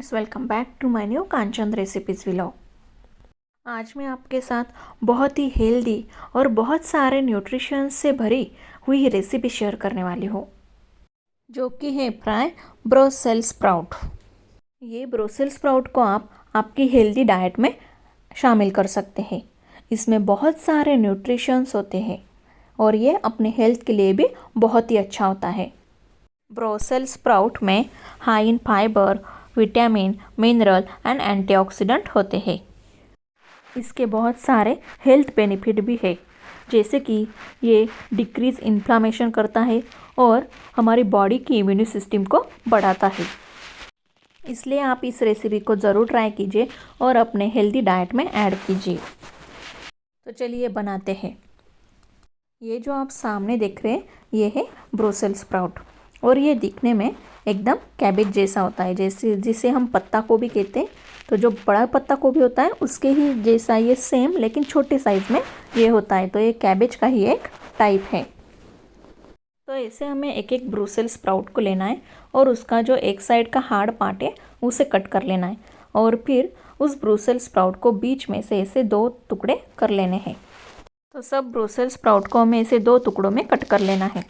Friends, welcome back to my new Kanchan recipes vlog. आज मैं आपके साथ बहुत ही हेल्दी और बहुत सारे न्यूट्रिशन से भरी हुई रेसिपी शेयर करने वाली हूँ, जो कि है फ्राई ब्रोसेल्स स्प्राउट। ये ब्रोसेल्स स्प्राउट को आप आपकी हेल्दी डाइट में शामिल कर सकते हैं। इसमें बहुत सारे न्यूट्रिशंस होते हैं और ये अपने हेल्थ के लिए भी बहुत ही अच्छा होता है। ब्रोसेल्स स्प्राउट में high in fibre, vitamin, mineral and antioxidant होते हैं। इसके बहुत सारे हेल्थ बेनिफिट भी है, जैसे कि ये डिक्रीज इन्फ्लामेशन करता है और हमारी बॉडी की इम्यून सिस्टम को बढ़ाता है। इसलिए आप इस रेसिपी को ज़रूर ट्राई कीजिए और अपने हेल्दी डाइट में ऐड कीजिए। तो चलिए बनाते हैं। ये जो आप सामने देख रहे हैं, ये है ब्रोसेल्स स्प्राउट और ये दिखने में एकदम कैबेज जैसा होता है, जैसे जिसे हम पत्ता गोभी कहते हैं। तो जो बड़ा पत्ता गोभी होता है उसके ही जैसा ये सेम लेकिन छोटे साइज़ में ये होता है। तो ये कैबेज का ही एक टाइप है। तो ऐसे हमें एक एक ब्रुसेल्स स्प्राउट को लेना है और उसका जो एक साइड का हार्ड पार्ट है उसे कट कर लेना है और फिर उस ब्रुसेल्स स्प्राउट को बीच में से ऐसे 2 टुकड़े कर लेने हैं। तो सब ब्रुसेल्स स्प्राउट को हमें ऐसे 2 टुकड़ों में कट कर लेना है।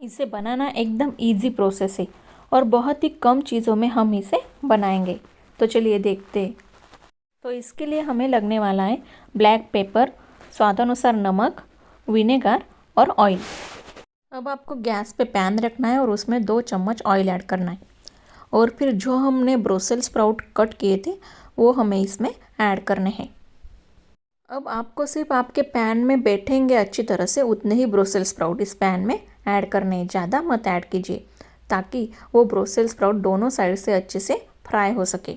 इसे बनाना एकदम इजी प्रोसेस है और बहुत ही कम चीज़ों में हम इसे बनाएंगे। तो चलिए देखते हैं। तो इसके लिए हमें लगने वाला है ब्लैक पेपर, स्वादानुसार नमक, विनेगर और ऑयल। अब आपको गैस पे पैन रखना है और उसमें 2 चम्मच ऑयल ऐड करना है और फिर जो हमने ब्रोसेल्स स्प्राउट कट किए थे वो हमें इसमें ऐड करने हैं। अब आपको सिर्फ आपके पैन में बैठेंगे अच्छी तरह से उतने ही ब्रोसेल्स स्प्राउट इस पैन में ऐड करने हैं, ज़्यादा मत ऐड कीजिए ताकि वो ब्रोसेल्स स्प्राउट दोनों साइड से अच्छे से फ्राई हो सके।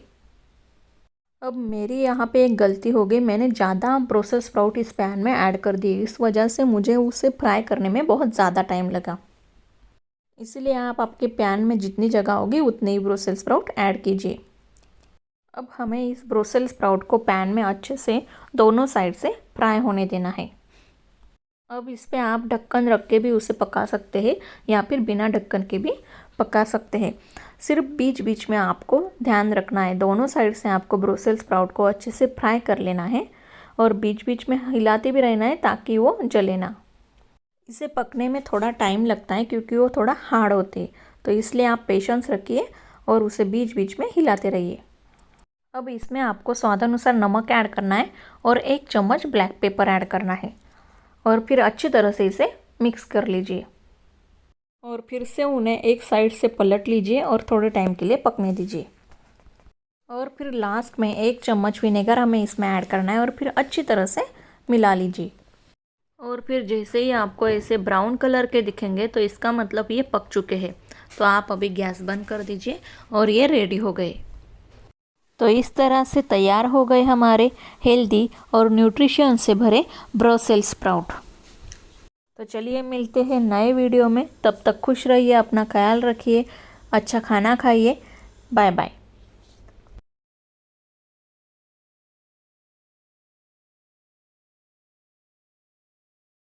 अब मेरी यहाँ पे एक गलती हो गई, मैंने ज़्यादा ब्रोसेल्स स्प्राउट इस पैन में ऐड कर दिए। इस वजह से मुझे उसे फ्राई करने में बहुत ज़्यादा टाइम लगा। इसलिए आप आपके पैन में जितनी जगह होगी उतने ही ब्रोसेल्स स्प्राउट ऐड कीजिए। अब हमें इस ब्रोसेल्स स्प्राउट को पैन में अच्छे से दोनों साइड से फ्राई होने देना है। अब इस पे आप ढक्कन रख के भी उसे पका सकते हैं या फिर बिना ढक्कन के भी पका सकते हैं। सिर्फ बीच बीच में आपको ध्यान रखना है, दोनों साइड से आपको ब्रोसेल्स स्प्राउट को अच्छे से फ्राई कर लेना है और बीच बीच में हिलाते भी रहना है ताकि वो जले ना। इसे पकने में थोड़ा टाइम लगता है क्योंकि वो थोड़ा हार्ड होते हैं, तो इसलिए आप पेशेंस रखिए और उसे बीच बीच में हिलाते रहिए। अब इसमें आपको स्वादानुसार नमक ऐड करना है और 1 चम्मच ब्लैक पेपर ऐड करना है और फिर अच्छी तरह से इसे मिक्स कर लीजिए और फिर से उन्हें एक साइड से पलट लीजिए और थोड़े टाइम के लिए पकने दीजिए। और फिर लास्ट में 1 चम्मच विनेगर हमें इसमें ऐड करना है और फिर अच्छी तरह से मिला लीजिए। और फिर जैसे ही आपको ऐसे ब्राउन कलर के दिखेंगे तो इसका मतलब ये पक चुके हैं। तो आप अभी गैस बंद कर दीजिए और ये रेडी हो गए। तो इस तरह से तैयार हो गए हमारे हेल्दी और न्यूट्रिशन से भरे ब्रोसेल्स स्प्राउट। तो चलिए मिलते हैं नए वीडियो में, तब तक खुश रहिए, अपना ख्याल रखिए, अच्छा खाना खाइए। Bye bye.